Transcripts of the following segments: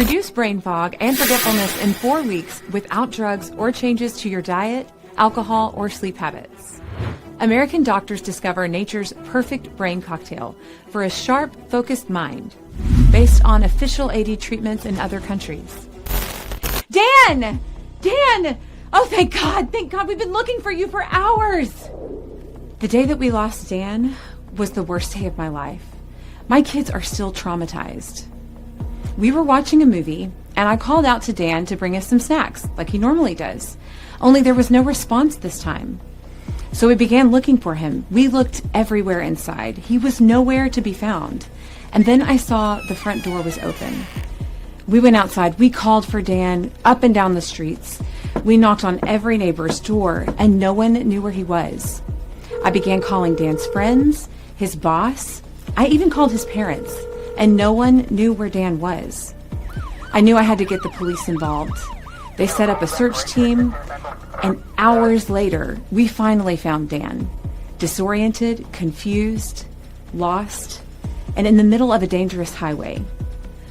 Reduce brain fog and forgetfulness in 4 weeks without drugs or changes to your diet, alcohol, or sleep habits. American doctors discover nature's perfect brain cocktail for a sharp, focused mind, based on official AD treatments in other countries. Dan! Dan! Oh, thank God! Thank God! We've been looking for you for hours! The day that we lost Dan was the worst day of my life. My kids are still traumatized. We were watching a movie, and I called out to Dan to bring us some snacks, like he normally does. Only there was no response this time. So we began looking for him. We looked everywhere inside. He was nowhere to be found. And then I saw the front door was open. We went outside. We called for Dan up and down the streets. We knocked on every neighbor's door, and no one knew where he was. I began calling Dan's friends, his boss. I even called his parents, and no one knew where Dan was. I knew I had to get the police involved. They set up a search team, and hours later, we finally found Dan, disoriented, confused, lost, and in the middle of a dangerous highway.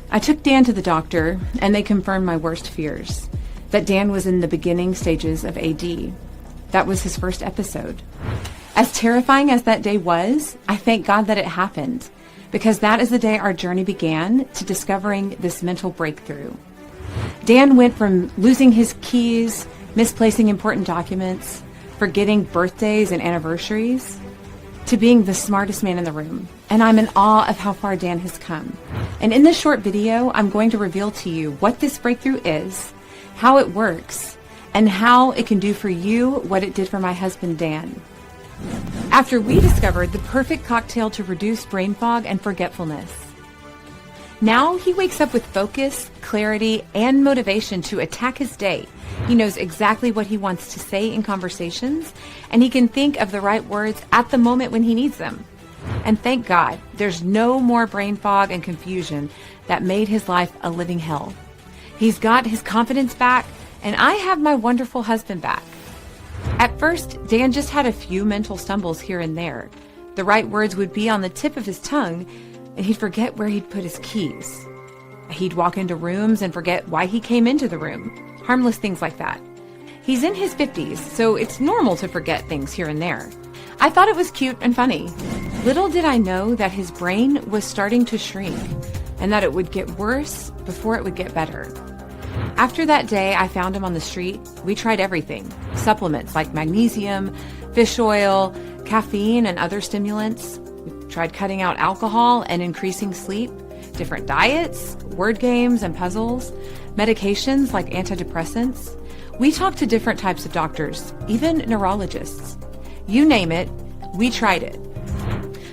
I took Dan to the doctor, and they confirmed my worst fears, that Dan was in the beginning stages of AD. That was his first episode. As terrifying as that day was, I thank God that it happened, because that is the day our journey began to discovering this mental breakthrough. Dan went from losing his keys, misplacing important documents, forgetting birthdays and anniversaries, to being the smartest man in the room. And I'm in awe of how far Dan has come. And in this short video, I'm going to reveal to you what this breakthrough is, how it works, and how it can do for you what it did for my husband, Dan. After we discovered the perfect cocktail to reduce brain fog and forgetfulness. Now he wakes up with focus, clarity, and motivation to attack his day. He knows exactly what he wants to say in conversations, and he can think of the right words at the moment when he needs them. And thank God, there's no more brain fog and confusion that made his life a living hell. He's got his confidence back, and I have my wonderful husband back. At first, Dan just had a few mental stumbles here and there. The right words would be on the tip of his tongue, and he'd forget where he'd put his keys. He'd walk into rooms and forget why he came into the room. Harmless things like that. He's in his 50s, so it's normal to forget things here and there. I thought it was cute and funny. Little did I know that his brain was starting to shrink, and that it would get worse before it would get better. After that day, I found him on the street. We tried everything. Supplements like magnesium, fish oil, caffeine, and other stimulants. We tried cutting out alcohol and increasing sleep, different diets, word games and puzzles, medications like antidepressants. We talked to different types of doctors, even neurologists. You name it, we tried it.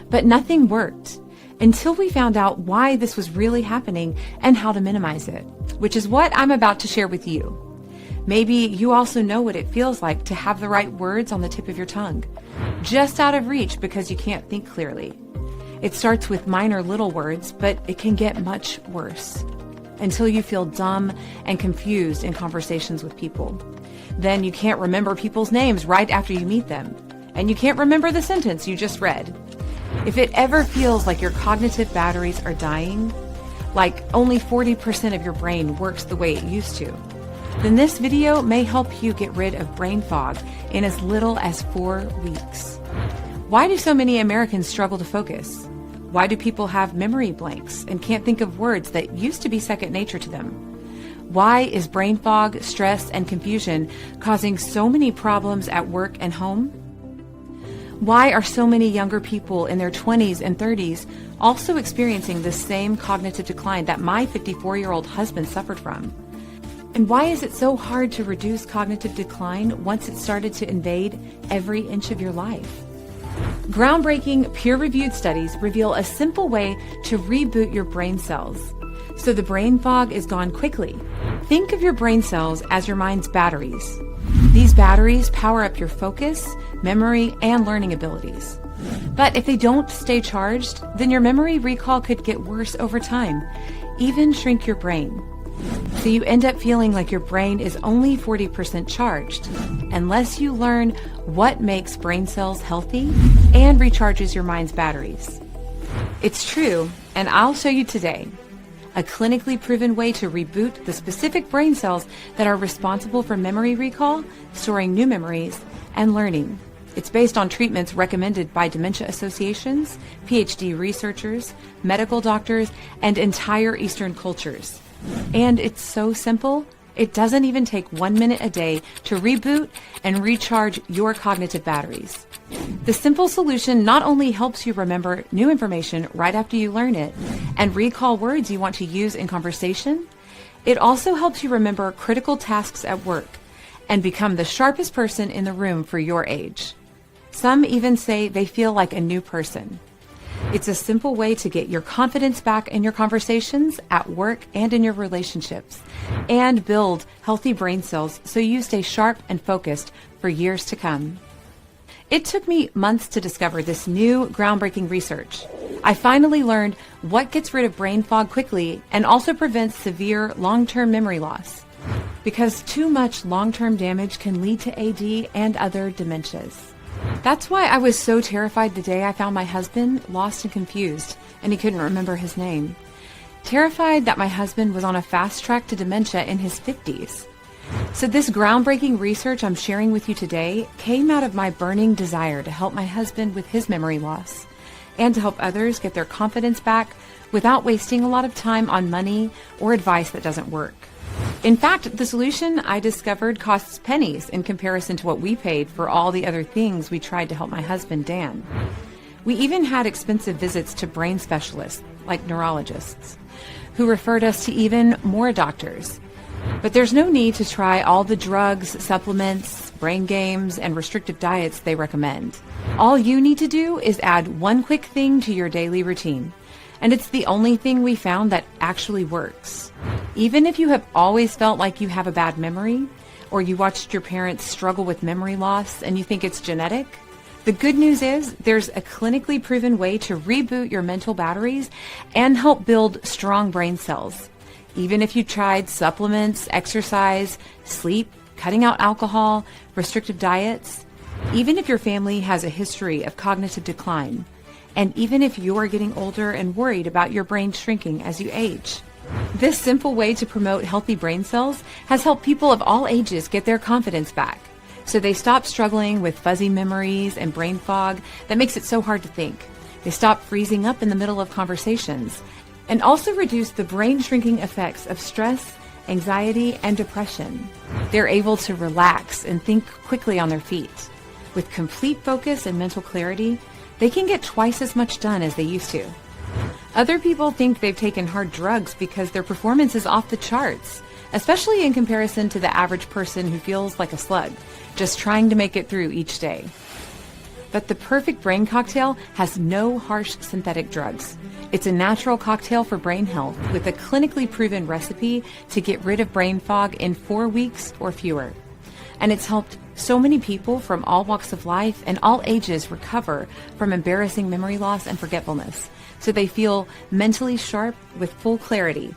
But nothing worked until we found out why this was really happening and how to minimize it, which is what I'm about to share with you. Maybe you also know what it feels like to have the right words on the tip of your tongue, just out of reach because you can't think clearly. It starts with minor little words, but it can get much worse until you feel dumb and confused in conversations with people. Then you can't remember people's names right after you meet them, and you can't remember the sentence you just read. If it ever feels like your cognitive batteries are dying, like only 40% of your brain works the way it used to, then this video may help you get rid of brain fog in as little as 4 weeks. Why do so many Americans struggle to focus? Why do people have memory blanks and can't think of words that used to be second nature to them? Why is brain fog, stress, and confusion causing so many problems at work and home? Why are so many younger people in their 20s and 30s also experiencing the same cognitive decline that my 54-year-old husband suffered from? And why is it so hard to reduce cognitive decline once it started to invade every inch of your life? Groundbreaking, peer-reviewed studies reveal a simple way to reboot your brain cells, so the brain fog is gone quickly. Think of your brain cells as your mind's batteries. These batteries power up your focus, memory, and learning abilities. But if they don't stay charged, then your memory recall could get worse over time, even shrink your brain. So you end up feeling like your brain is only 40% charged, unless you learn what makes brain cells healthy and recharges your mind's batteries. It's true, and I'll show you today. a clinically proven way to reboot the specific brain cells that are responsible for memory recall, storing new memories, and learning. It's based on treatments recommended by dementia associations, PhD researchers, medical doctors, and entire Eastern cultures. And it's so simple, it doesn't even take 1 minute a day to reboot and recharge your cognitive batteries. The simple solution not only helps you remember new information right after you learn it and recall words you want to use in conversation, it also helps you remember critical tasks at work and become the sharpest person in the room for your age. Some even say they feel like a new person. It's a simple way to get your confidence back in your conversations, at work, and in your relationships, and build healthy brain cells so you stay sharp and focused for years to come. It took me months to discover this new groundbreaking research. I finally learned what gets rid of brain fog quickly and also prevents severe long-term memory loss, because too much long-term damage can lead to AD and other dementias. That's why I was so terrified the day I found my husband lost and confused, and he couldn't remember his name. Terrified that my husband was on a fast track to dementia in his 50s. So this groundbreaking research I'm sharing with you today came out of my burning desire to help my husband with his memory loss and to help others get their confidence back without wasting a lot of time on money or advice that doesn't work. In fact, the solution I discovered costs pennies in comparison to what we paid for all the other things we tried to help my husband, Dan. We even had expensive visits to brain specialists, like neurologists, who referred us to even more doctors. But there's no need to try all the drugs, supplements, brain games, and restrictive diets they recommend. All you need to do is add one quick thing to your daily routine. And it's the only thing we found that actually works. Even if you have always felt like you have a bad memory, or you watched your parents struggle with memory loss and you think it's genetic, the good news is there's a clinically proven way to reboot your mental batteries and help build strong brain cells. Even if you tried supplements, exercise, sleep, cutting out alcohol, restrictive diets, even if your family has a history of cognitive decline, and even if you're getting older and worried about your brain shrinking as you age. This simple way to promote healthy brain cells has helped people of all ages get their confidence back, so they stop struggling with fuzzy memories and brain fog that makes it so hard to think. They stop freezing up in the middle of conversations, and also reduce the brain shrinking effects of stress, anxiety, and depression. They're able to relax and think quickly on their feet. With complete focus and mental clarity, they can get twice as much done as they used to. Other people think they've taken hard drugs because their performance is off the charts, especially in comparison to the average person who feels like a slug, just trying to make it through each day. But the perfect brain cocktail has no harsh synthetic drugs. It's a natural cocktail for brain health with a clinically proven recipe to get rid of brain fog in 4 weeks or fewer. And it's helped so many people from all walks of life and all ages recover from embarrassing memory loss and forgetfulness, so they feel mentally sharp with full clarity.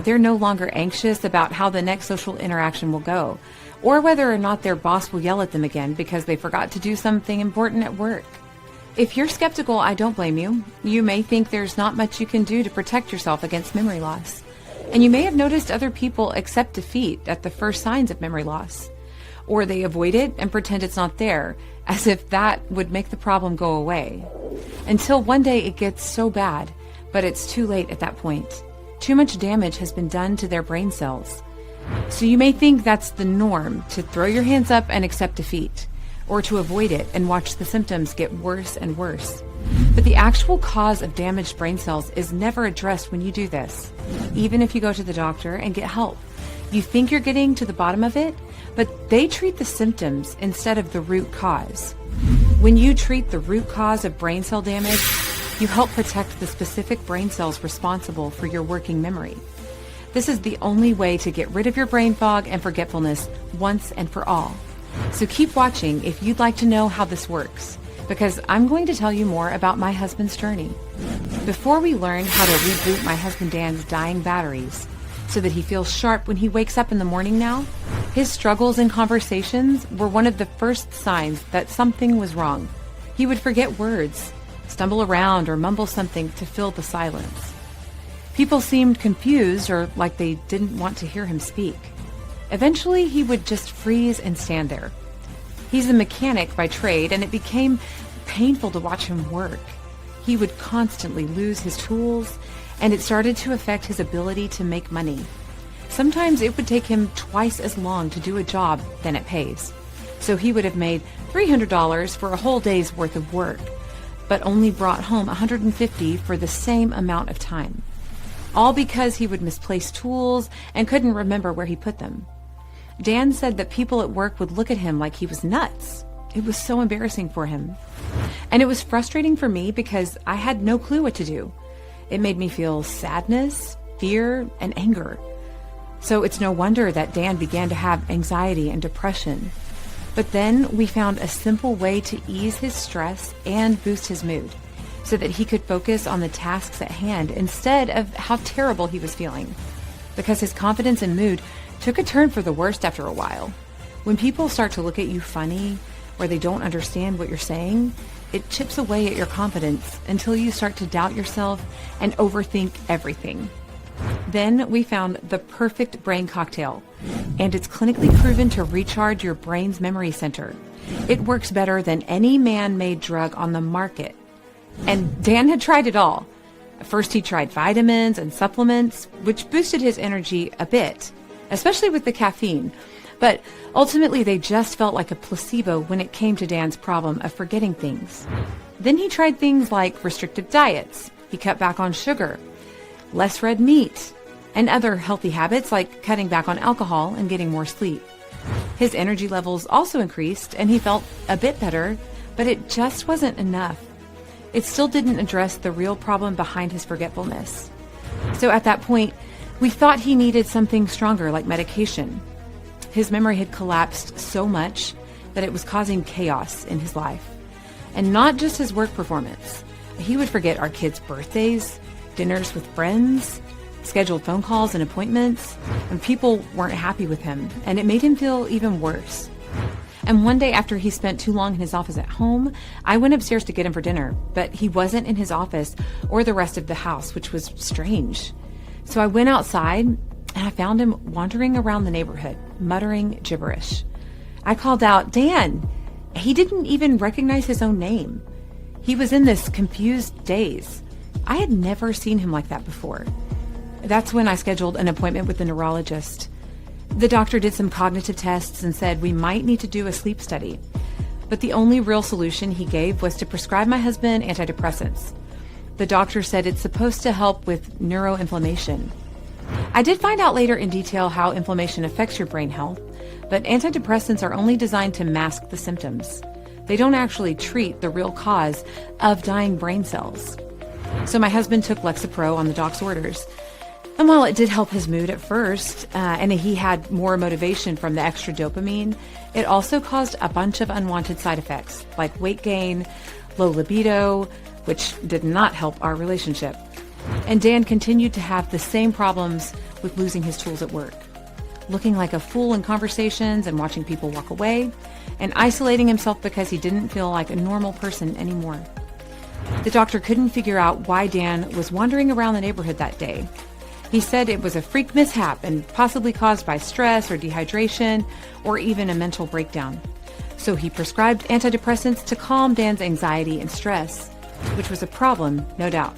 They're no longer anxious about how the next social interaction will go, or whether or not their boss will yell at them again because they forgot to do something important at work. If you're skeptical, I don't blame you. You may think there's not much you can do to protect yourself against memory loss. And you may have noticed other people accept defeat at the first signs of memory loss. Or they avoid it and pretend it's not there, as if that would make the problem go away. Until one day it gets so bad, but it's too late at that point. Too much damage has been done to their brain cells. So you may think that's the norm, to throw your hands up and accept defeat, or to avoid it and watch the symptoms get worse and worse. But the actual cause of damaged brain cells is never addressed when you do this, even if you go to the doctor and get help. You think you're getting to the bottom of it, but they treat the symptoms instead of the root cause. When you treat the root cause of brain cell damage, you help protect the specific brain cells responsible for your working memory. This is the only way to get rid of your brain fog and forgetfulness once and for all. So keep watching if you'd like to know how this works, because I'm going to tell you more about my husband's journey. Before we learn how to reboot my husband Dan's dying batteries so that he feels sharp when he wakes up in the morning now, his struggles in conversations were one of the first signs that something was wrong. He would forget words, stumble around, or mumble something to fill the silence. People seemed confused or like they didn't want to hear him speak. Eventually, he would just freeze and stand there. He's a mechanic by trade, and it became painful to watch him work. He would constantly lose his tools, and it started to affect his ability to make money. Sometimes it would take him twice as long to do a job than it pays. So he would have made $300 for a whole day's worth of work, but only brought home $150 for the same amount of time. All because he would misplace tools and couldn't remember where he put them. Dan said that people at work would look at him like he was nuts. It was so embarrassing for him. And it was frustrating for me because I had no clue what to do. It made me feel sadness, fear, and anger. So it's no wonder that Dan began to have anxiety and depression. But then we found a simple way to ease his stress and boost his mood so that he could focus on the tasks at hand instead of how terrible he was feeling. Because his confidence and mood took a turn for the worst after a while. When people start to look at you funny or they don't understand what you're saying, it chips away at your confidence until you start to doubt yourself and overthink everything. Then we found the perfect brain cocktail, and it's clinically proven to recharge your brain's memory center. It works better than any man-made drug on the market. And Dan had tried it all. First, he tried vitamins and supplements, which boosted his energy a bit, especially with the caffeine. But ultimately, they just felt like a placebo when it came to Dan's problem of forgetting things. Then he tried things like restrictive diets. He cut back on sugar, less red meat, and other healthy habits like cutting back on alcohol and getting more sleep. His energy levels also increased, and he felt a bit better, but it just wasn't enough. It still didn't address the real problem behind his forgetfulness. So at that point, we thought he needed something stronger like medication. His memory had collapsed so much that it was causing chaos in his life. And not just his work performance. He would forget our kids' birthdays, dinners with friends, scheduled phone calls and appointments, and people weren't happy with him, and it made him feel even worse. And one day after he spent too long in his office at home, I went upstairs to get him for dinner, but he wasn't in his office or the rest of the house, which was strange. So I went outside and I found him wandering around the neighborhood, muttering gibberish. I called out, "Dan!" He didn't even recognize his own name. He was in this confused daze. I had never seen him like that before. That's when I scheduled an appointment with the neurologist. The doctor did some cognitive tests and said we might need to do a sleep study. But the only real solution he gave was to prescribe my husband antidepressants. The doctor said it's supposed to help with neuroinflammation. I did find out later in detail how inflammation affects your brain health, but antidepressants are only designed to mask the symptoms. They don't actually treat the real cause of dying brain cells. So my husband took Lexapro on the doc's orders. And while it did help his mood at first, and he had more motivation from the extra dopamine, it also caused a bunch of unwanted side effects, like weight gain, low libido, which did not help our relationship. And Dan continued to have the same problems with losing his tools at work, looking like a fool in conversations and watching people walk away, and isolating himself because he didn't feel like a normal person anymore. The doctor couldn't figure out why Dan was wandering around the neighborhood that day. He said it was a freak mishap and possibly caused by stress or dehydration or even a mental breakdown. So he prescribed antidepressants to calm Dan's anxiety and stress, which was a problem, no doubt.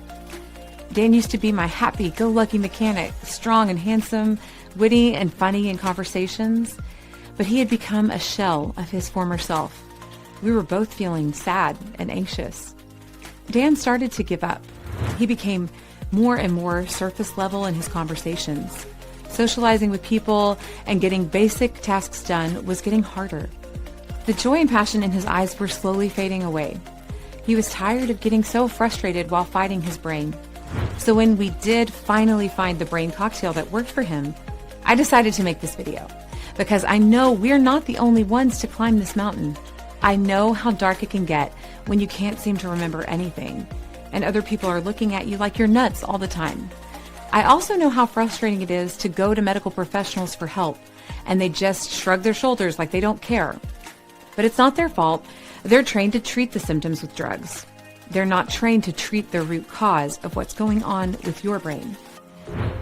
Dan used to be my happy-go-lucky mechanic, strong and handsome, witty and funny in conversations, but he had become a shell of his former self. We were both feeling sad and anxious. Dan started to give up. He became more and more surface level in his conversations. Socializing with people and getting basic tasks done was getting harder. The joy and passion in his eyes were slowly fading away. He was tired of getting so frustrated while fighting his brain. So when we did finally find the brain cocktail that worked for him, I decided to make this video because I know we're not the only ones to climb this mountain. I know how dark it can get when you can't seem to remember anything, and other people are looking at you like you're nuts all the time. I also know how frustrating it is to go to medical professionals for help, and they just shrug their shoulders like they don't care. But it's not their fault. They're trained to treat the symptoms with drugs. They're not trained to treat the root cause of what's going on with your brain.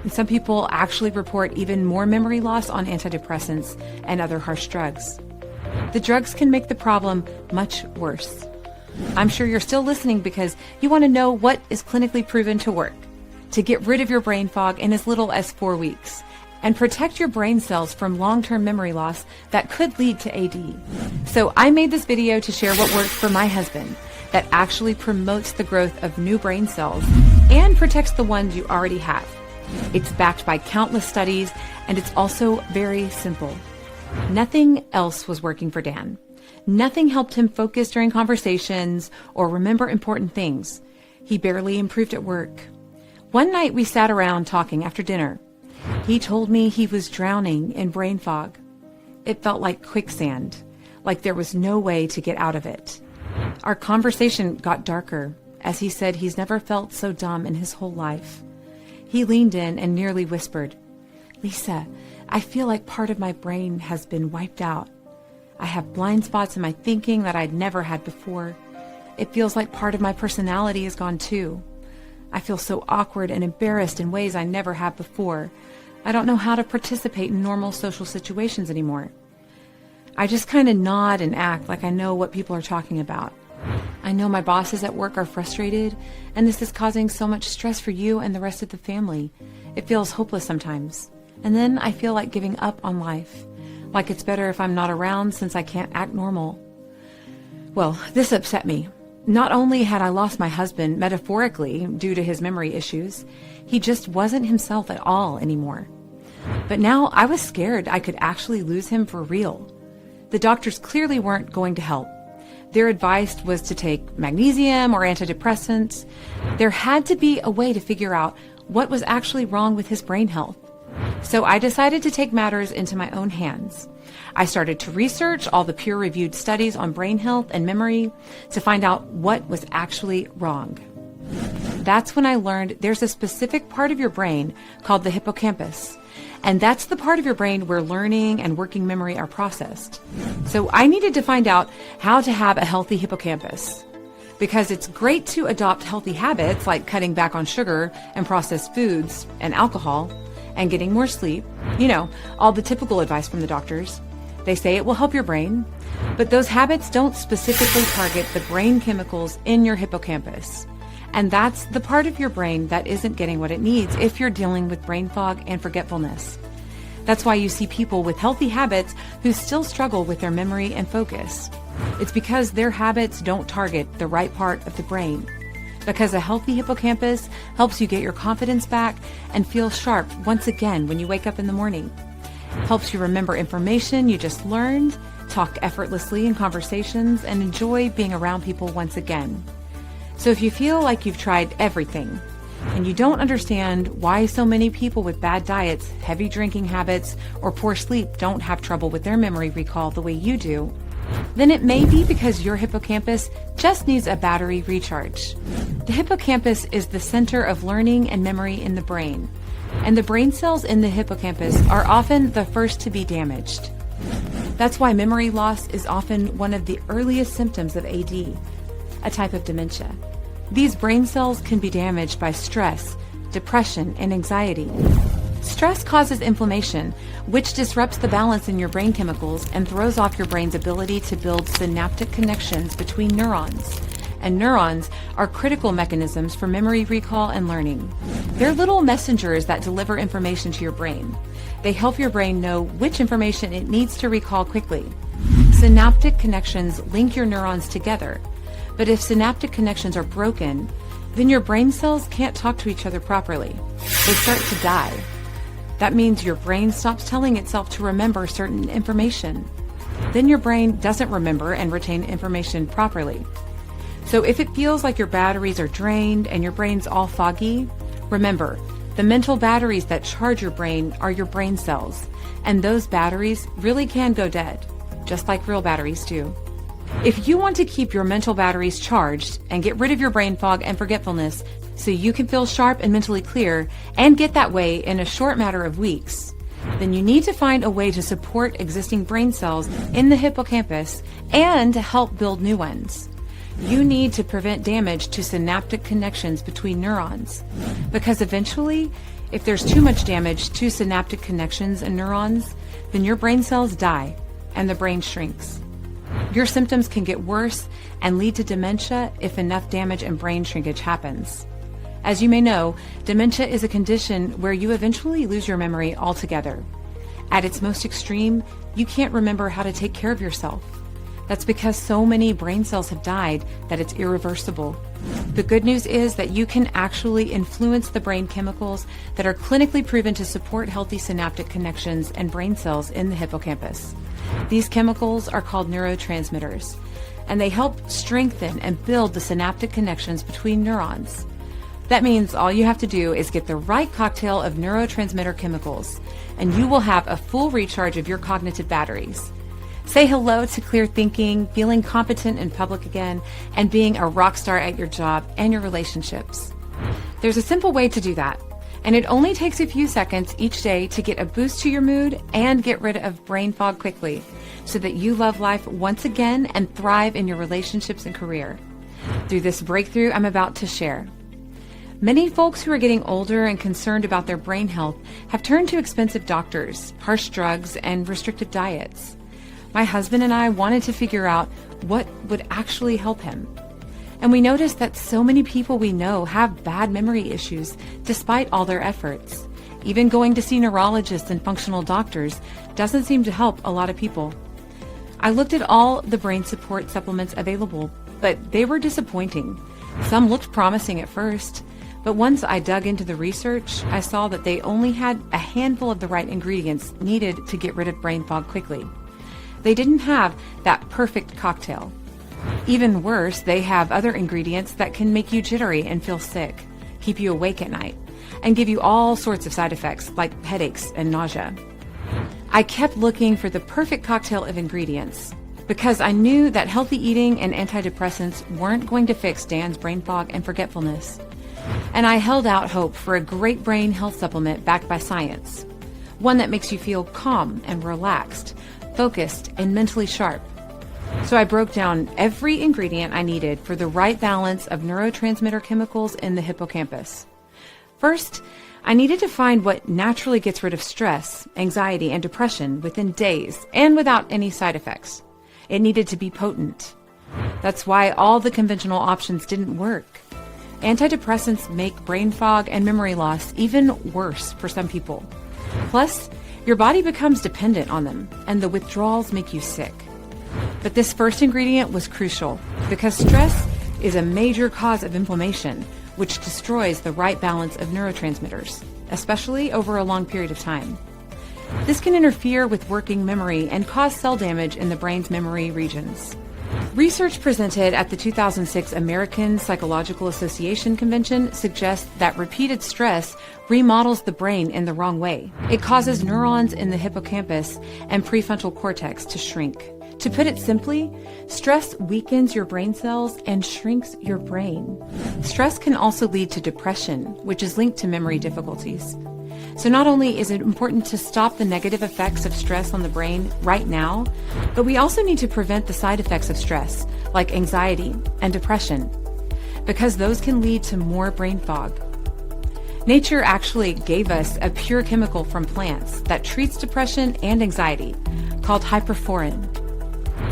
And some people actually report even more memory loss on antidepressants and other harsh drugs. The drugs can make the problem much worse. I'm sure you're still listening because you want to know what is clinically proven to work to get rid of your brain fog in as little as 4 weeks and protect your brain cells from long-term memory loss that could lead to AD. So I made this video to share what works for my husband that actually promotes the growth of new brain cells and protects the ones you already have. It's backed by countless studies, and it's also very simple. Nothing else was working for Dan. Nothing helped him focus during conversations or remember important things. He barely improved at work. One night we sat around talking after dinner. He told me he was drowning in brain fog. It felt like quicksand, like there was no way to get out of it. Our conversation got darker as he said he's never felt so dumb in his whole life. He leaned in and nearly whispered, "Lisa, I feel like part of my brain has been wiped out. I have blind spots in my thinking that I'd never had before. It feels like part of my personality is gone too. I feel so awkward and embarrassed in ways I never have before. I don't know how to participate in normal social situations anymore." I just kind of nod and act like I know what people are talking about. I know my bosses at work are frustrated, and this is causing so much stress for you and the rest of the family. It feels hopeless sometimes. And then I feel like giving up on life, like it's better if I'm not around since I can't act normal. Well, this upset me. Not only had I lost my husband metaphorically due to his memory issues, he just wasn't himself at all anymore. But now I was scared I could actually lose him for real. The doctors clearly weren't going to help. Their advice was to take magnesium or antidepressants. There had to be a way to figure out what was actually wrong with his brain health. So I decided to take matters into my own hands. I started to research all the peer-reviewed studies on brain health and memory to find out what was actually wrong. That's when I learned there's a specific part of your brain called the hippocampus. And that's the part of your brain where learning and working memory are processed. So I needed to find out how to have a healthy hippocampus. Because it's great to adopt healthy habits like cutting back on sugar and processed foods and alcohol and getting more sleep. You know, all the typical advice from the doctors. They say it will help your brain, but those habits don't specifically target the brain chemicals in your hippocampus. And that's the part of your brain that isn't getting what it needs if you're dealing with brain fog and forgetfulness. That's why you see people with healthy habits who still struggle with their memory and focus. It's because their habits don't target the right part of the brain. Because a healthy hippocampus helps you get your confidence back and feel sharp once again when you wake up in the morning. Helps you remember information you just learned, talk effortlessly in conversations, and enjoy being around people once again. So if you feel like you've tried everything and you don't understand why so many people with bad diets, heavy drinking habits, or poor sleep don't have trouble with their memory recall the way you do, then it may be because your hippocampus just needs a battery recharge. The hippocampus is the center of learning and memory in the brain, and the brain cells in the hippocampus are often the first to be damaged. That's why memory loss is often one of the earliest symptoms of AD, a type of dementia. These brain cells can be damaged by stress, depression, and anxiety. Stress causes inflammation, which disrupts the balance in your brain chemicals and throws off your brain's ability to build synaptic connections between neurons. And neurons are critical mechanisms for memory recall and learning. They're little messengers that deliver information to your brain. They help your brain know which information it needs to recall quickly. Synaptic connections link your neurons together. But if synaptic connections are broken, then your brain cells can't talk to each other properly. They start to die. That means your brain stops telling itself to remember certain information. Then your brain doesn't remember and retain information properly. So if it feels like your batteries are drained and your brain's all foggy, remember, the mental batteries that charge your brain are your brain cells, and those batteries really can go dead, just like real batteries do. If you want to keep your mental batteries charged and get rid of your brain fog and forgetfulness so you can feel sharp and mentally clear and get that way in a short matter of weeks, then you need to find a way to support existing brain cells in the hippocampus and to help build new ones. You need to prevent damage to synaptic connections between neurons because eventually If there's too much damage to synaptic connections and neurons, then your brain cells die and the brain shrinks. Your symptoms can get worse and lead to dementia if enough damage and brain shrinkage happens. As you may know, dementia is a condition where you eventually lose your memory altogether. At its most extreme, you can't remember how to take care of yourself. That's because so many brain cells have died that it's irreversible. The good news is that you can actually influence the brain chemicals that are clinically proven to support healthy synaptic connections and brain cells in the hippocampus. These chemicals are called neurotransmitters, and they help strengthen and build the synaptic connections between neurons. That means all you have to do is get the right cocktail of neurotransmitter chemicals, and you will have a full recharge of your cognitive batteries. Say hello to clear thinking, feeling competent in public again, and being a rock star at your job and your relationships. There's a simple way to do that, and it only takes a few seconds each day to get a boost to your mood and get rid of brain fog quickly, so that you love life once again and thrive in your relationships and career. Through this breakthrough I'm about to share. Many folks who are getting older and concerned about their brain health have turned to expensive doctors, harsh drugs, and restrictive diets. My husband and I wanted to figure out what would actually help him. And we noticed that so many people we know have bad memory issues despite all their efforts. Even going to see neurologists and functional doctors doesn't seem to help a lot of people. I looked at all the brain support supplements available, but they were disappointing. Some looked promising at first, but once I dug into the research, I saw that they only had a handful of the right ingredients needed to get rid of brain fog quickly. They didn't have that perfect cocktail. Even worse, they have other ingredients that can make you jittery and feel sick, keep you awake at night, and give you all sorts of side effects like headaches and nausea. I kept looking for the perfect cocktail of ingredients because I knew that healthy eating and antidepressants weren't going to fix Dan's brain fog and forgetfulness. And I held out hope for a great brain health supplement backed by science, one that makes you feel calm and relaxed, focused, and mentally sharp. So I broke down every ingredient I needed for the right balance of neurotransmitter chemicals in the hippocampus. First, I needed to find what naturally gets rid of stress, anxiety, and depression within days and without any side effects. It needed to be potent. That's why all the conventional options didn't work. Antidepressants make brain fog and memory loss even worse for some people. Plus, your body becomes dependent on them, and the withdrawals make you sick. But this first ingredient was crucial because stress is a major cause of inflammation, which destroys the right balance of neurotransmitters, especially over a long period of time. This can interfere with working memory and cause cell damage in the brain's memory regions. Research presented at the 2006 American Psychological Association Convention suggests that repeated stress remodels the brain in the wrong way. It causes neurons in the hippocampus and prefrontal cortex to shrink. To put it simply, stress weakens your brain cells and shrinks your brain. Stress can also lead to depression, which is linked to memory difficulties. So not only is it important to stop the negative effects of stress on the brain right now, but we also need to prevent the side effects of stress, like anxiety and depression, because those can lead to more brain fog. Nature actually gave us a pure chemical from plants that treats depression and anxiety, called hyperforin.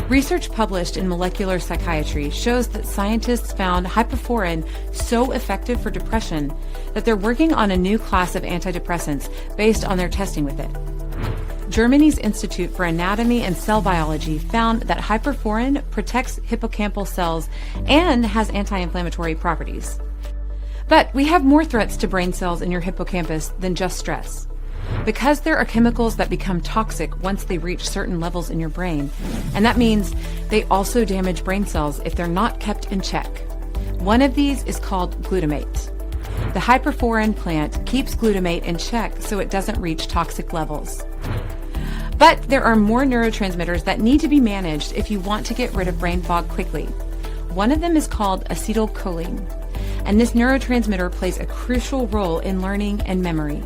Research published in Molecular Psychiatry shows that scientists found hyperforin so effective for depression that they're working on a new class of antidepressants based on their testing with it. Germany's Institute for Anatomy and Cell Biology found that hyperforin protects hippocampal cells and has anti-inflammatory properties. But we have more threats to brain cells in your hippocampus than just stress. Because there are chemicals that become toxic once they reach certain levels in your brain, and that means they also damage brain cells if they're not kept in check. One of these is called glutamate. The hyperforin plant keeps glutamate in check so it doesn't reach toxic levels. But there are more neurotransmitters that need to be managed if you want to get rid of brain fog quickly. One of them is called acetylcholine, and this neurotransmitter plays a crucial role in learning and memory.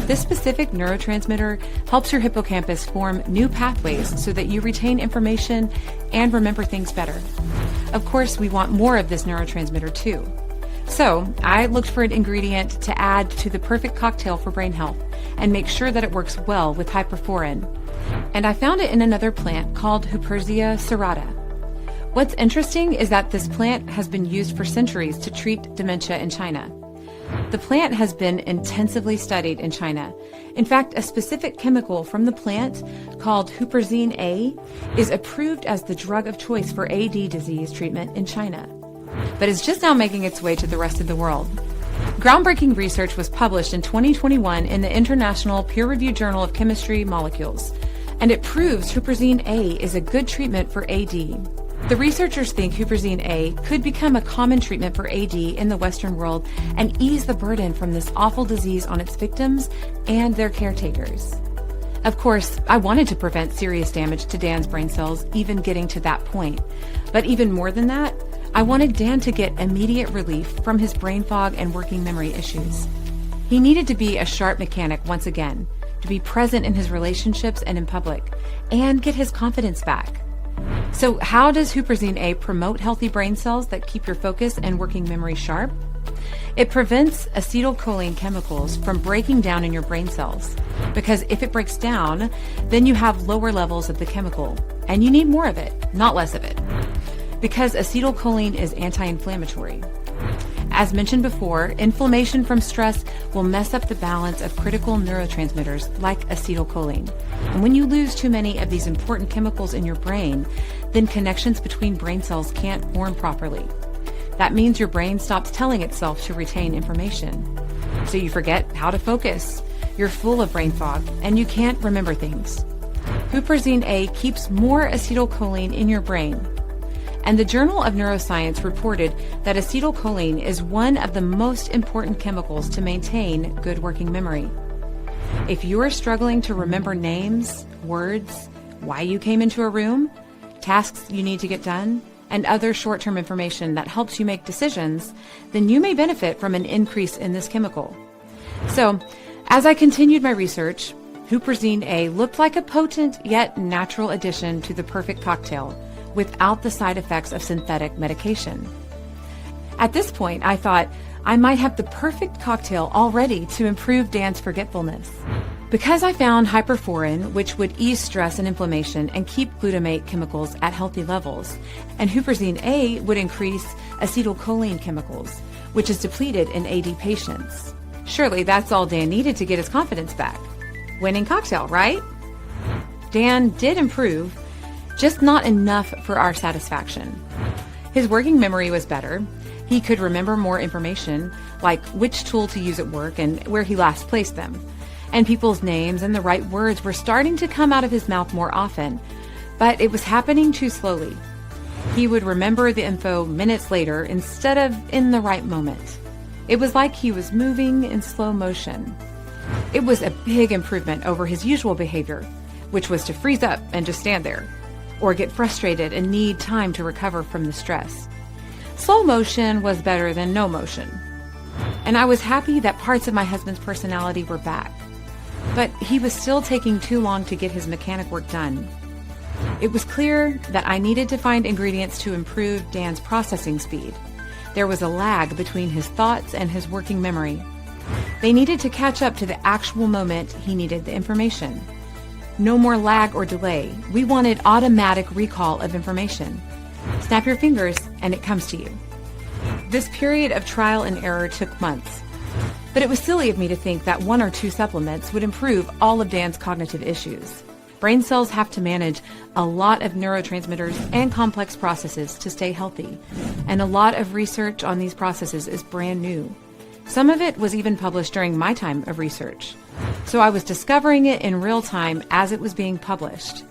This specific neurotransmitter helps your hippocampus form new pathways so that you retain information and remember things better. Of course, we want more of this neurotransmitter too. So I looked for an ingredient to add to the perfect cocktail for brain health and make sure that it works well with hyperforin. And I found it in another plant called Huperzia serrata. What's interesting is that this plant has been used for centuries to treat dementia in China. The plant has been intensively studied in China. In fact, a specific chemical from the plant called huperzine A is approved as the drug of choice for AD disease treatment in China, but is just now making its way to the rest of the world. Groundbreaking research was published in 2021 in the International Peer-Reviewed Journal of Chemistry Molecules, and it proves huperzine A is a good treatment for AD. The researchers think huperzine A could become a common treatment for AD in the Western world and ease the burden from this awful disease on its victims and their caretakers. Of course, I wanted to prevent serious damage to Dan's brain cells, even getting to that point. But even more than that, I wanted Dan to get immediate relief from his brain fog and working memory issues. He needed to be a sharp mechanic once again, to be present in his relationships and in public, and get his confidence back. So how does huperzine A promote healthy brain cells that keep your focus and working memory sharp? It prevents acetylcholine chemicals from breaking down in your brain cells, because if it breaks down, then you have lower levels of the chemical, and you need more of it, not less of it, because acetylcholine is anti-inflammatory. As mentioned before, inflammation from stress will mess up the balance of critical neurotransmitters like acetylcholine. And when you lose too many of these important chemicals in your brain, then connections between brain cells can't form properly. That means your brain stops telling itself to retain information. So you forget how to focus. You're full of brain fog, and you can't remember things. Huperzine A keeps more acetylcholine in your brain. And the Journal of Neuroscience reported that acetylcholine is one of the most important chemicals to maintain good working memory. If you are struggling to remember names, words, why you came into a room, tasks you need to get done, and other short-term information that helps you make decisions, then you may benefit from an increase in this chemical. So, as I continued my research, huperzine A looked like a potent yet natural addition to the perfect cocktail, without the side effects of synthetic medication. At this point, I thought I might have the perfect cocktail already to improve Dan's forgetfulness. Because I found hyperforin, which would ease stress and inflammation and keep glutamate chemicals at healthy levels, and huperzine A would increase acetylcholine chemicals, which is depleted in AD patients. Surely that's all Dan needed to get his confidence back. Winning cocktail, right? Dan did improve, just not enough for our satisfaction. His working memory was better. He could remember more information, like which tool to use at work and where he last placed them. And people's names and the right words were starting to come out of his mouth more often, but it was happening too slowly. He would remember the info minutes later instead of in the right moment. It was like he was moving in slow motion. It was a big improvement over his usual behavior, which was to freeze up and just stand there, or get frustrated and need time to recover from the stress. Slow motion was better than no motion. And I was happy that parts of my husband's personality were back. But he was still taking too long to get his mechanic work done. It was clear that I needed to find ingredients to improve Dan's processing speed. There was a lag between his thoughts and his working memory. They needed to catch up to the actual moment he needed the information. No more lag or delay. We wanted automatic recall of information. Snap your fingers and it comes to you. This period of trial and error took months. But it was silly of me to think that 1 or 2 supplements would improve all of Dan's cognitive issues. Brain cells have to manage a lot of neurotransmitters and complex processes to stay healthy. And a lot of research on these processes is brand new. Some of it was even published during my time of research. So I was discovering it in real time as it was being published.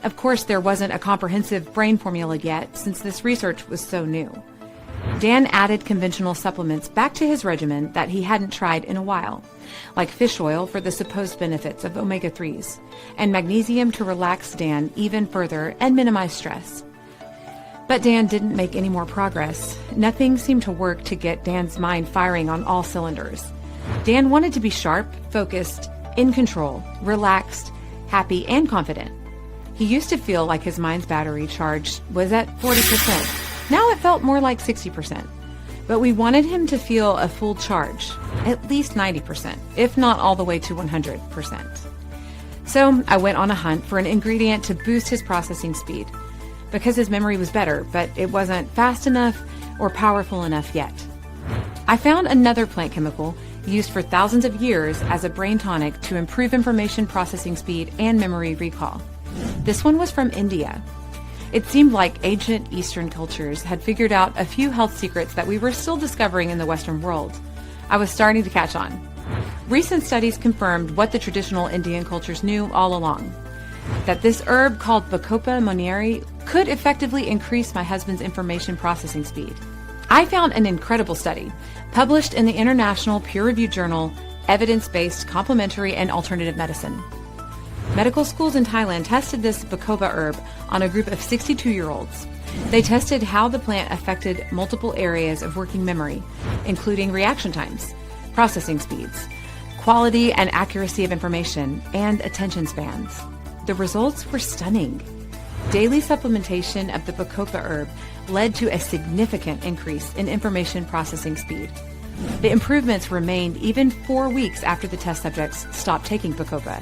Of course, there wasn't a comprehensive brain formula yet since this research was so new. Dan added conventional supplements back to his regimen that he hadn't tried in a while, like fish oil for the supposed benefits of omega-3s, and magnesium to relax Dan even further and minimize stress. But Dan didn't make any more progress. Nothing seemed to work to get Dan's mind firing on all cylinders. Dan wanted to be sharp, focused, in control, relaxed, happy, and confident. He used to feel like his mind's battery charge was at 40%. Now it felt more like 60%. but we wanted him to feel a full charge, at least 90%, if not all the way to 100%. So I went on a hunt for an ingredient to boost his processing speed, because his memory was better, but it wasn't fast enough or powerful enough yet. I found another plant chemical used for thousands of years as a brain tonic to improve information processing speed and memory recall. This one was from India. It seemed like ancient Eastern cultures had figured out a few health secrets that we were still discovering in the Western world. I was starting to catch on. Recent studies confirmed what the traditional Indian cultures knew all along, that this herb called Bacopa monnieri could effectively increase my husband's information processing speed. I found an incredible study published in the international peer-reviewed journal Evidence-Based Complementary and Alternative Medicine. Medical schools in Thailand tested this Bacopa herb on a group of 62-year-olds. They tested how the plant affected multiple areas of working memory, including reaction times, processing speeds, quality and accuracy of information, and attention spans. The results were stunning. Daily supplementation of the Bacopa herb led to a significant increase in information processing speed. The improvements remained even 4 weeks after the test subjects stopped taking Bacopa.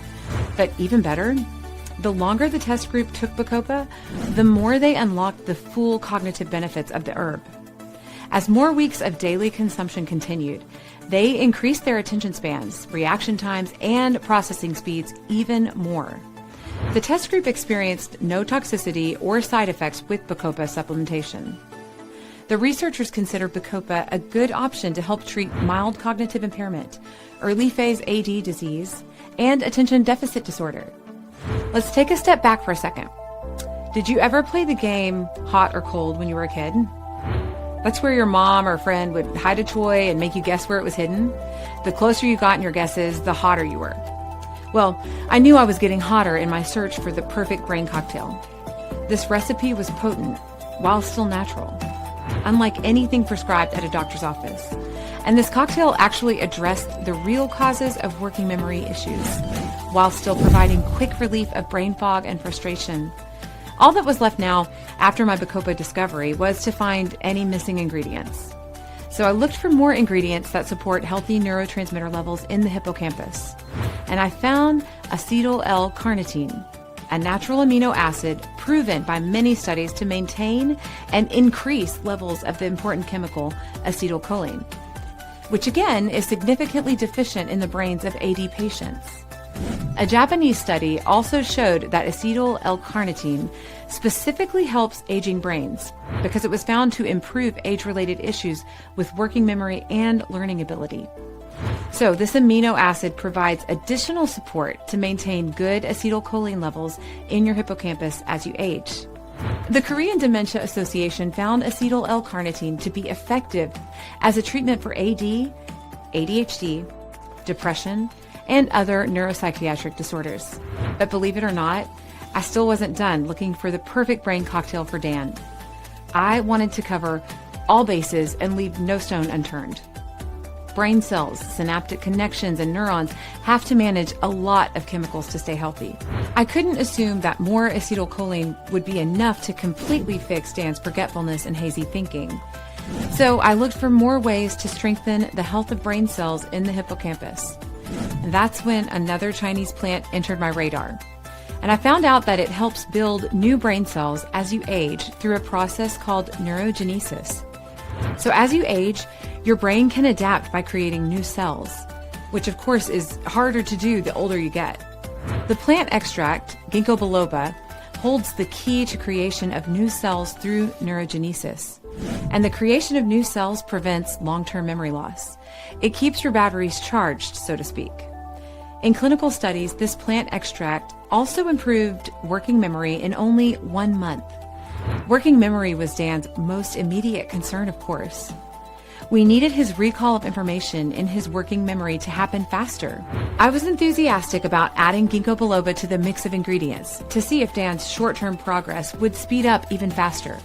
But even better, the longer the test group took Bacopa, the more they unlocked the full cognitive benefits of the herb. As more weeks of daily consumption continued, they increased their attention spans, reaction times, and processing speeds even more. The test group experienced no toxicity or side effects with Bacopa supplementation. The researchers considered Bacopa a good option to help treat mild cognitive impairment, early phase AD disease, and attention deficit disorder. Let's take a step back for a second. Did you ever play the game Hot or Cold when you were a kid? That's where your mom or friend would hide a toy and make you guess where it was hidden. The closer you got in your guesses, the hotter you were. Well, I knew I was getting hotter in my search for the perfect brain cocktail. This recipe was potent, while still natural, unlike anything prescribed at a doctor's office. And this cocktail actually addressed the real causes of working memory issues, while still providing quick relief of brain fog and frustration. All that was left now, after my Bacopa discovery, was to find any missing ingredients. So I looked for more ingredients that support healthy neurotransmitter levels in the hippocampus. And I found acetyl L-carnitine, a natural amino acid proven by many studies to maintain and increase levels of the important chemical acetylcholine, which again is significantly deficient in the brains of AD patients. A Japanese study also showed that acetyl L-carnitine specifically helps aging brains because it was found to improve age-related issues with working memory and learning ability. So this amino acid provides additional support to maintain good acetylcholine levels in your hippocampus as you age. The Korean Dementia Association found acetyl L-carnitine to be effective as a treatment for AD, ADHD, depression, and other neuropsychiatric disorders. But believe it or not, I still wasn't done looking for the perfect brain cocktail for Dan. I wanted to cover all bases and leave no stone unturned. Brain cells, synaptic connections, and neurons have to manage a lot of chemicals to stay healthy. I couldn't assume that more acetylcholine would be enough to completely fix Dan's forgetfulness and hazy thinking. So I looked for more ways to strengthen the health of brain cells in the hippocampus. And that's when another Chinese plant entered my radar. And I found out that it helps build new brain cells as you age through a process called neurogenesis. So as you age, your brain can adapt by creating new cells, which of course is harder to do the older you get. The plant extract, ginkgo biloba, holds the key to creation of new cells through neurogenesis. And the creation of new cells prevents long-term memory loss. It keeps your batteries charged, so to speak. In clinical studies, this plant extract also improved working memory in only 1 month. Working memory was Dan's most immediate concern, of course. We needed his recall of information in his working memory to happen faster. I was enthusiastic about adding ginkgo biloba to the mix of ingredients to see if Dan's short-term progress would speed up even faster.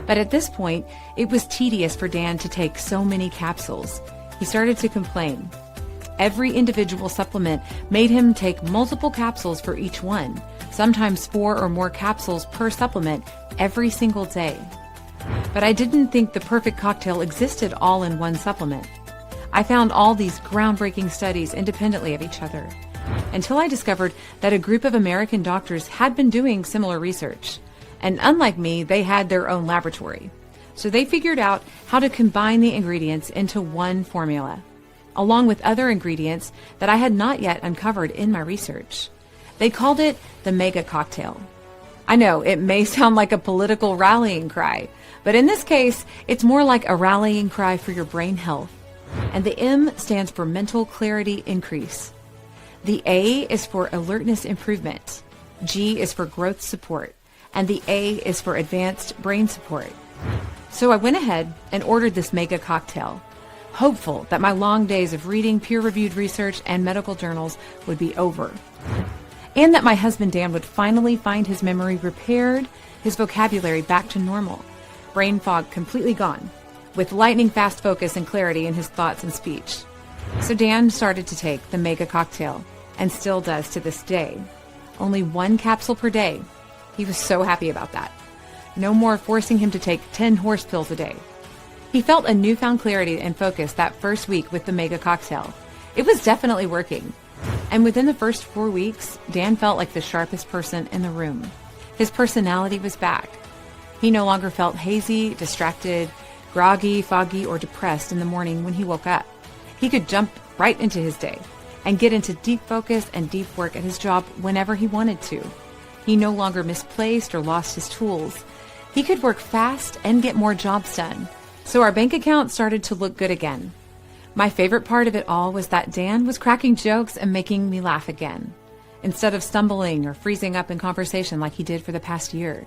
But at this point, it was tedious for Dan to take so many capsules. He started to complain. Every individual supplement made him take multiple capsules for each one, sometimes 4 or more capsules per supplement every single day. But I didn't think the perfect cocktail existed all in one supplement. I found all these groundbreaking studies independently of each other, until I discovered that a group of American doctors had been doing similar research. And unlike me, they had their own laboratory. So they figured out how to combine the ingredients into one formula, along with other ingredients that I had not yet uncovered in my research. They called it the mega cocktail. I know it may sound like a political rallying cry, but in this case, it's more like a rallying cry for your brain health. And the M stands for mental clarity increase. The A is for alertness improvement. G is for growth support. And the A is for advanced brain support. So I went ahead and ordered this mega cocktail, hopeful that my long days of reading peer-reviewed research and medical journals would be over, and that my husband Dan would finally find his memory repaired, his vocabulary back to normal, brain fog completely gone, with lightning-fast focus and clarity in his thoughts and speech. So Dan started to take the mega cocktail, and still does to this day. Only 1 capsule per day. He was so happy about that. No more forcing him to take 10 horse pills a day. He felt a newfound clarity and focus that first week with the mega cocktail. It was definitely working. And within the first 4 weeks, Dan felt like the sharpest person in the room. His personality was back. He no longer felt hazy, distracted, groggy, foggy, or depressed in the morning when he woke up. He could jump right into his day and get into deep focus and deep work at his job whenever he wanted to. He no longer misplaced or lost his tools. He could work fast and get more jobs done. So our bank account started to look good again. My favorite part of it all was that Dan was cracking jokes and making me laugh again, instead of stumbling or freezing up in conversation like he did for the past year.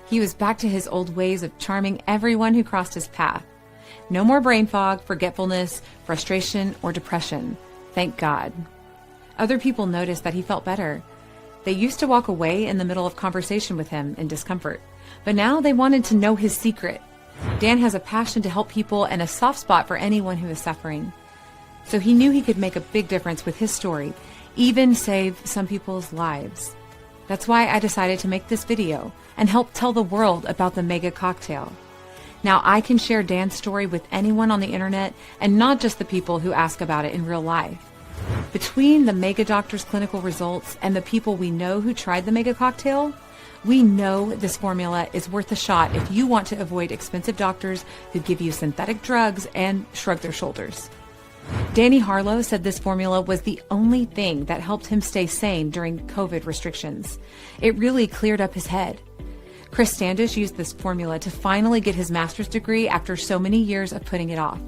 He was back to his old ways of charming everyone who crossed his path. No more brain fog, forgetfulness, frustration, or depression. Thank God. Other people noticed that he felt better. They used to walk away in the middle of conversation with him in discomfort, but now they wanted to know his secret. Dan has a passion to help people and a soft spot for anyone who is suffering. So he knew he could make a big difference with his story, even save some people's lives. That's why I decided to make this video and help tell the world about the mega cocktail. Now I can share Dan's story with anyone on the internet and not just the people who ask about it in real life. Between the mega doctor's clinical results and the people we know who tried the mega cocktail, we know this formula is worth a shot if you want to avoid expensive doctors who give you synthetic drugs and shrug their shoulders. Danny Harlow said this formula was the only thing that helped him stay sane during COVID restrictions. It really cleared up his head. Chris Standish used this formula to finally get his master's degree after so many years of putting it off,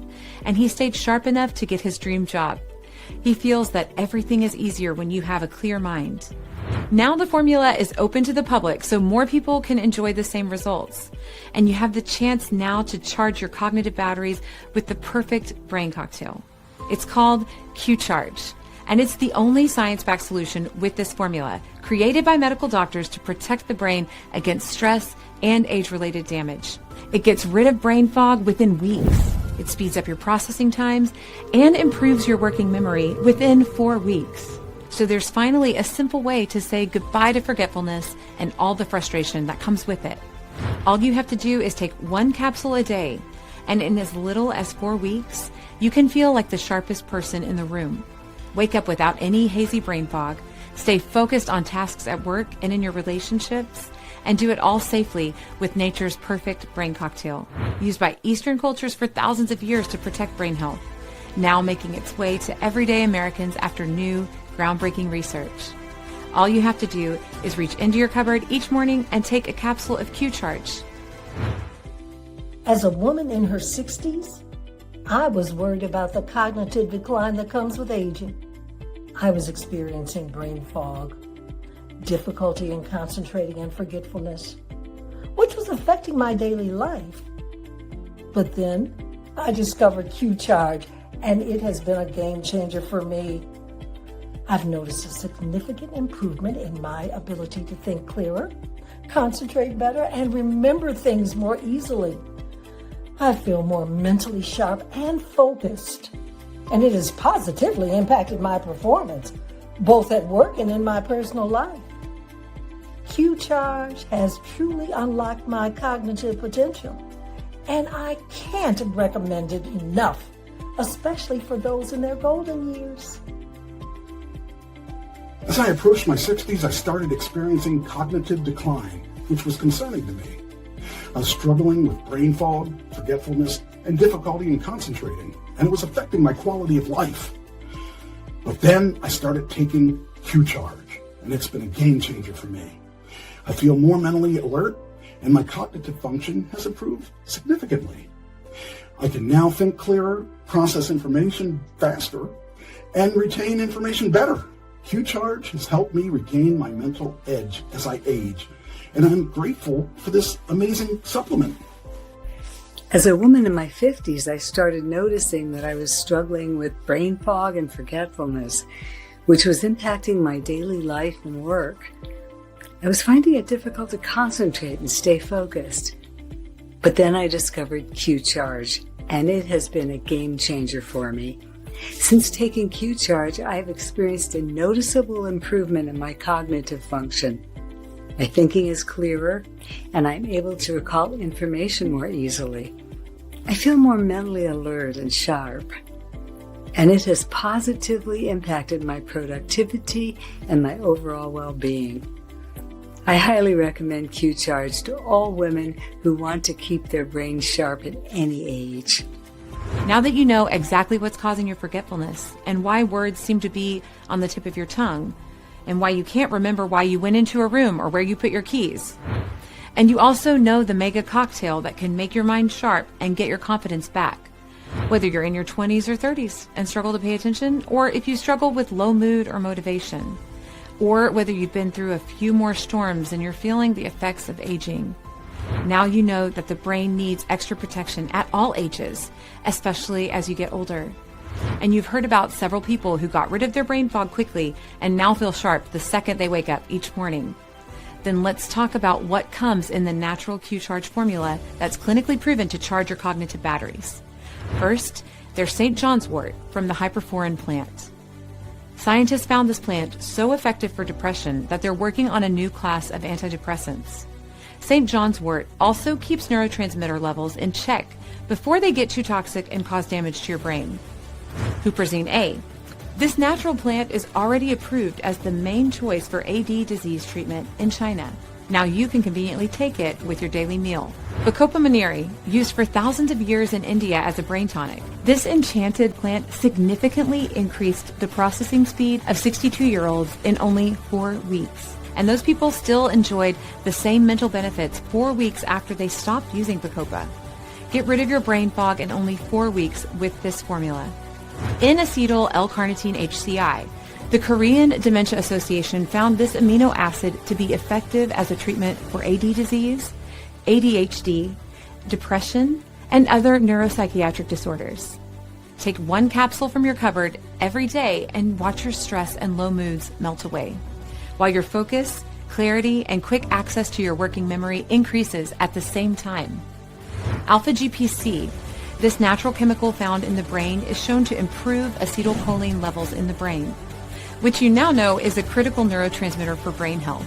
and he stayed sharp enough to get his dream job. He feels that everything is easier when you have a clear mind. Now the formula is open to the public so more people can enjoy the same results. And you have the chance now to charge your cognitive batteries with the perfect brain cocktail. It's called Q-Charge, and it's the only science-backed solution with this formula, created by medical doctors to protect the brain against stress and age-related damage. It gets rid of brain fog within weeks. It speeds up your processing times and improves your working memory within 4 weeks. So there's finally a simple way to say goodbye to forgetfulness and all the frustration that comes with it. All you have to do is take 1 capsule a day, and in as little as 4 weeks, you can feel like the sharpest person in the room. Wake up without any hazy brain fog, stay focused on tasks at work and in your relationships, and do it all safely with nature's perfect brain cocktail, used by Eastern cultures for thousands of years to protect brain health, now making its way to everyday Americans after new, groundbreaking research. All you have to do is reach into your cupboard each morning and take a capsule of Q-Charge. As a woman in her 60s, I was worried about the cognitive decline that comes with aging. I was experiencing brain fog, difficulty in concentrating and forgetfulness, which was affecting my daily life. But then I discovered Q-Charge, and it has been a game changer for me. I've noticed a significant improvement in my ability to think clearer, concentrate better, and remember things more easily. I feel more mentally sharp and focused, and it has positively impacted my performance, both at work and in my personal life. Q-Charge has truly unlocked my cognitive potential, and I can't recommend it enough, especially for those in their golden years. As I approached my 60s, I started experiencing cognitive decline, which was concerning to me. I was struggling with brain fog, forgetfulness, and difficulty in concentrating, and it was affecting my quality of life. But then I started taking Q-Charge, and it's been a game changer for me. I feel more mentally alert, and my cognitive function has improved significantly. I can now think clearer, process information faster, and retain information better. Q-Charge has helped me regain my mental edge as I age, and I'm grateful for this amazing supplement. As a woman in my 50s, I started noticing that I was struggling with brain fog and forgetfulness, which was impacting my daily life and work. I was finding it difficult to concentrate and stay focused. But then I discovered Q-Charge, and it has been a game changer for me. Since taking Q-Charge, I have experienced a noticeable improvement in my cognitive function. My thinking is clearer, and I'm able to recall information more easily. I feel more mentally alert and sharp, and it has positively impacted my productivity and my overall well-being. I highly recommend Q-Charge to all women who want to keep their brains sharp at any age. Now that you know exactly what's causing your forgetfulness and why words seem to be on the tip of your tongue, and why you can't remember why you went into a room or where you put your keys, and you also know the mega cocktail that can make your mind sharp and get your confidence back, whether you're in your 20s or 30s and struggle to pay attention, or if you struggle with low mood or motivation, or whether you've been through a few more storms and you're feeling the effects of aging. Now you know that the brain needs extra protection at all ages, especially as you get older. And you've heard about several people who got rid of their brain fog quickly and now feel sharp the second they wake up each morning. Then let's talk about what comes in the natural Q-Charge formula that's clinically proven to charge your cognitive batteries. First, there's St. John's wort from the hyperforein plant. Scientists found this plant so effective for depression that they're working on a new class of antidepressants. St. John's wort also keeps neurotransmitter levels in check before they get too toxic and cause damage to your brain. Huperzine A. This natural plant is already approved as the main choice for AD disease treatment in China. Now you can conveniently take it with your daily meal. Bacopa monnieri, used for thousands of years in India as a brain tonic. This enchanted plant significantly increased the processing speed of 62-year-olds in only 4 weeks. And those people still enjoyed the same mental benefits 4 weeks after they stopped using Bacopa. Get rid of your brain fog in only 4 weeks with this formula. N-acetyl L-carnitine HCI. The Korean Dementia Association found this amino acid to be effective as a treatment for AD disease, ADHD, depression, and other neuropsychiatric disorders. Take 1 capsule from your cupboard every day and watch your stress and low moods melt away, while your focus, clarity, and quick access to your working memory increases at the same time. Alpha-GPC. This natural chemical found in the brain is shown to improve acetylcholine levels in the brain, which you now know is a critical neurotransmitter for brain health.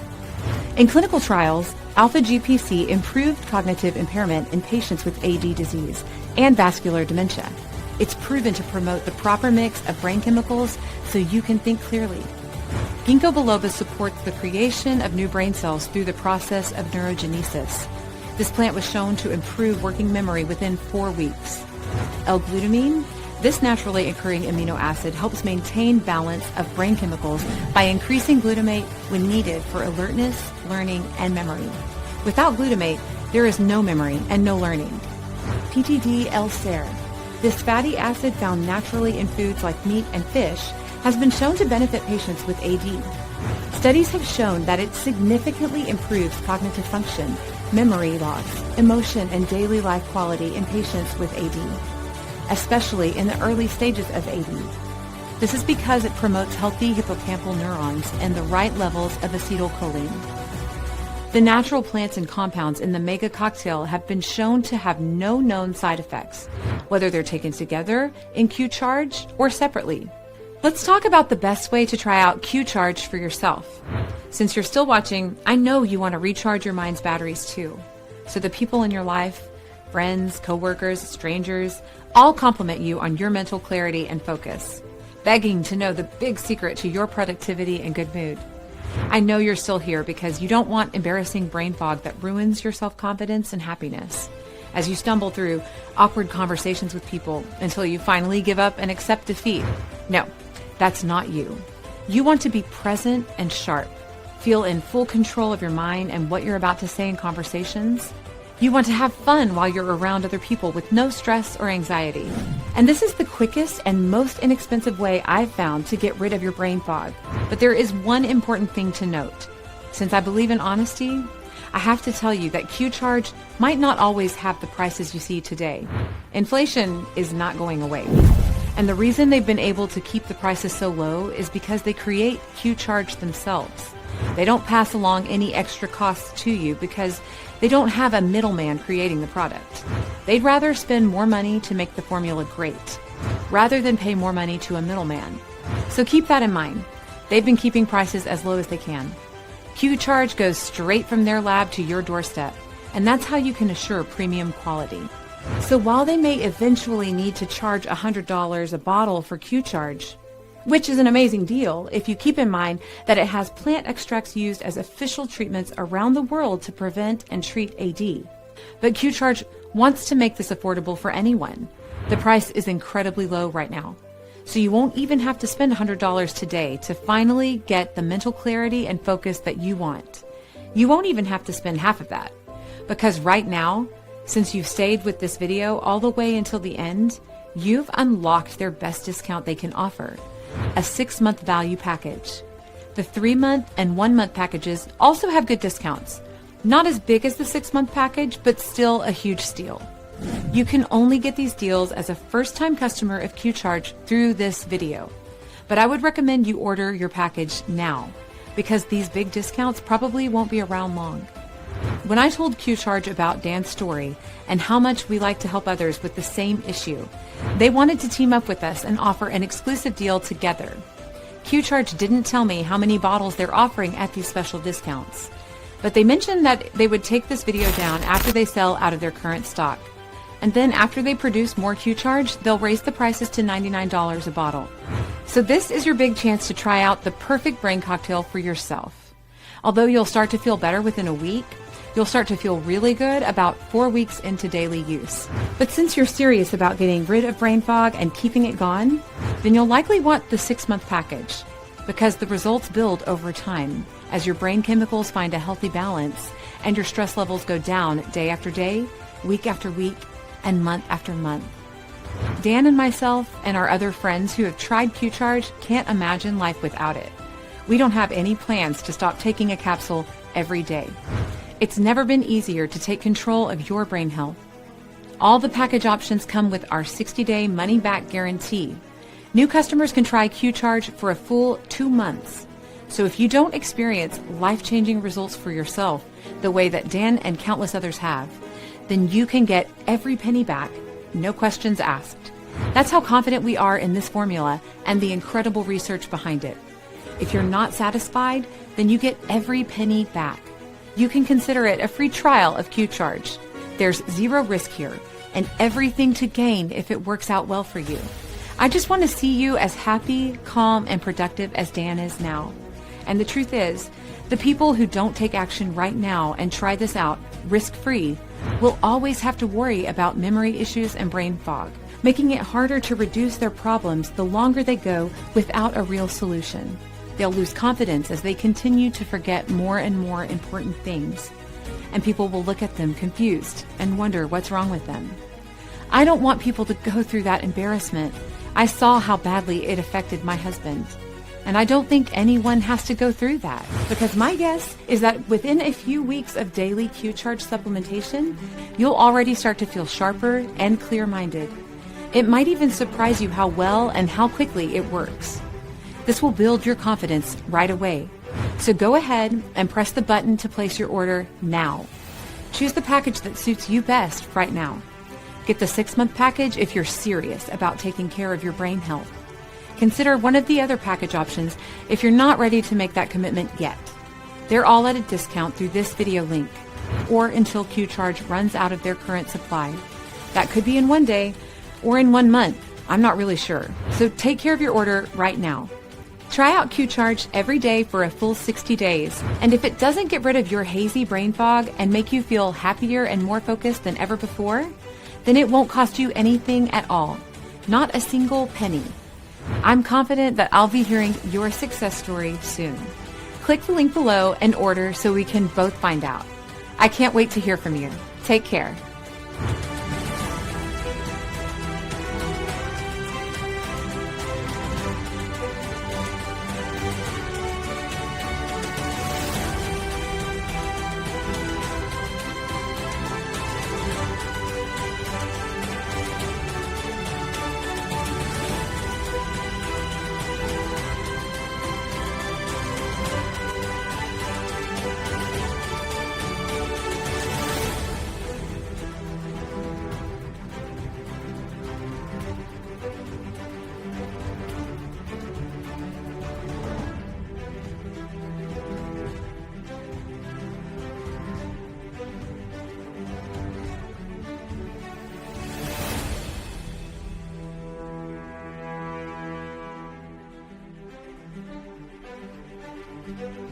In clinical trials, alpha-GPC improved cognitive impairment in patients with AD disease and vascular dementia. It's proven to promote the proper mix of brain chemicals so you can think clearly. Ginkgo biloba supports the creation of new brain cells through the process of neurogenesis. This plant was shown to improve working memory within 4 weeks. L-glutamine. This naturally occurring amino acid helps maintain balance of brain chemicals by increasing glutamate when needed for alertness, learning, and memory. Without glutamate, there is no memory and no learning. PTD-L-Ser. This fatty acid found naturally in foods like meat and fish has been shown to benefit patients with AD. Studies have shown that it significantly improves cognitive function, memory loss, emotion, and daily life quality in patients with AD, especially in the early stages of AD. This is because it promotes healthy hippocampal neurons and the right levels of acetylcholine. The natural plants and compounds in the mega cocktail have been shown to have no known side effects, whether they're taken together in Q-Charge or separately. Let's talk about the best way to try out Q-Charge for yourself. Since you're still watching, I know you want to recharge your mind's batteries too. So the people in your life, Friends, coworkers, strangers, all compliment you on your mental clarity and focus, begging to know the big secret to your productivity and good mood. I know you're still here because you don't want embarrassing brain fog that ruins your self-confidence and happiness as you stumble through awkward conversations with people until you finally give up and accept defeat. No, that's not you. You want to be present and sharp, feel in full control of your mind and what you're about to say in conversations. You want to have fun while you're around other people with no stress or anxiety. And this is the quickest and most inexpensive way I've found to get rid of your brain fog. But there is one important thing to note. Since I believe in honesty, I have to tell you that Q-Charge might not always have the prices you see today. Inflation is not going away. And the reason they've been able to keep the prices so low is because they create Q-Charge themselves. They don't pass along any extra costs to you because they don't have a middleman creating the product. They'd rather spend more money to make the formula great, rather than pay more money to a middleman. So keep that in mind. They've been keeping prices as low as they can. Q-Charge goes straight from their lab to your doorstep, and that's how you can assure premium quality. So while they may eventually need to charge $100 a bottle for Q-Charge, which is an amazing deal if you keep in mind that it has plant extracts used as official treatments around the world to prevent and treat AD. But Q-Charge wants to make this affordable for anyone. The price is incredibly low right now, so you won't even have to spend $100 today to finally get the mental clarity and focus that you want. You won't even have to spend half of that, because right now, since you've stayed with this video all the way until the end, you've unlocked their best discount they can offer. A 6-month value package. The 3-month and 1-month packages also have good discounts. Not as big as the 6-month package, but still a huge steal. You can only get these deals as a first-time customer of Q-Charge through this video. But I would recommend you order your package now, because these big discounts probably won't be around long. When I told Q-Charge about Dan's story and how much we like to help others with the same issue, they wanted to team up with us and offer an exclusive deal together. Q-Charge didn't tell me how many bottles they're offering at these special discounts, but they mentioned that they would take this video down after they sell out of their current stock. And then after they produce more Q-Charge, they'll raise the prices to $99 a bottle. So this is your big chance to try out the perfect brain cocktail for yourself. Although you'll start to feel better within a week, you'll start to feel really good about 4 weeks into daily use. But since you're serious about getting rid of brain fog and keeping it gone, then you'll likely want the 6-month package, because the results build over time as your brain chemicals find a healthy balance and your stress levels go down day after day, week after week, and month after month. Dan and myself and our other friends who have tried Q-Charge can't imagine life without it. We don't have any plans to stop taking a capsule every day. It's never been easier to take control of your brain health. All the package options come with our 60-day money-back guarantee. New customers can try Q-Charge for a full 2 months. So if you don't experience life-changing results for yourself the way that Dan and countless others have, then you can get every penny back, no questions asked. That's how confident we are in this formula and the incredible research behind it. If you're not satisfied, then you get every penny back. You can consider it a free trial of Q-Charge. There's zero risk here and everything to gain if it works out well for you. I just want to see you as happy, calm, and productive as Dan is now. And the truth is, the people who don't take action right now and try this out risk-free will always have to worry about memory issues and brain fog, making it harder to reduce their problems the longer they go without a real solution. They'll lose confidence as they continue to forget more and more important things, and people will look at them confused and wonder what's wrong with them. I don't want people to go through that embarrassment. I saw how badly it affected my husband, and I don't think anyone has to go through that, because my guess is that within a few weeks of daily Q-Charge supplementation, you'll already start to feel sharper and clear-minded. It might even surprise you how well and how quickly it works. This will build your confidence right away. So go ahead and press the button to place your order now. Choose the package that suits you best right now. Get the 6-month package if you're serious about taking care of your brain health. Consider one of the other package options if you're not ready to make that commitment yet. They're all at a discount through this video link. or until Q-Charge runs out of their current supply. That could be in 1 day or in 1 month. I'm not really sure. So take care of your order right now. Try out Q-Charge every day for a full 60 days. And if it doesn't get rid of your hazy brain fog and make you feel happier and more focused than ever before, then it won't cost you anything at all. Not a single penny. I'm confident that I'll be hearing your success story soon. Click the link below and order so we can both find out. I can't wait to hear from you. Take care. Thank you.